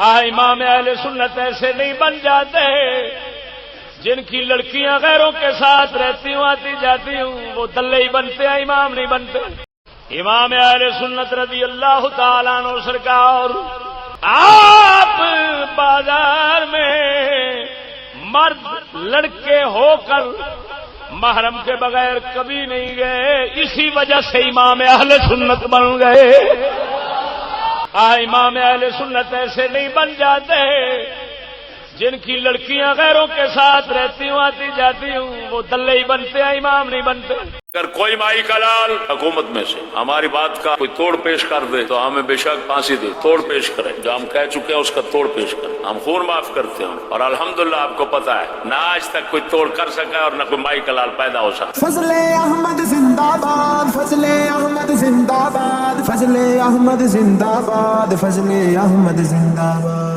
امام اہل سنت ایسے نہیں بن جاتے جن کی لڑکیاں غیروں کے ساتھ رہتی ہوں آتی جاتی ہوں، وہ دلے ہی بنتے ہیں، امام نہیں بنتے۔ امام اہل سنت رضی اللہ تعالیٰ عنہ سرکار آپ بازار میں مرد لڑکے ہو کر محرم کے بغیر کبھی نہیں گئے، اسی وجہ سے امام اہل سنت بن گئے۔ امام اہل سنت ایسے نہیں بن جاتے جن کی لڑکیاں غیروں کے ساتھ رہتی ہوں آتی جاتی ہوں، وہ دلے ہی بنتے ہیں، امام نہیں بنتے۔ اگر کوئی مائی کا لال حکومت میں سے ہماری بات کا کوئی توڑ پیش کر دے تو ہمیں بے شک پھانسی دے، توڑ پیش کرے، جو ہم کہہ چکے ہیں اس کا توڑ پیش کریں، ہم خون معاف کرتے ہیں۔ اور الحمدللہ آپ کو پتا ہے نہ آج تک کوئی توڑ کر سکا اور نہ کوئی مائی کا لال پیدا ہو سکا۔ فضل احمد زندہ باد، فضل احمد زندہ باد، فضل احمد زندہ باد، فضل احمد زندہ باد۔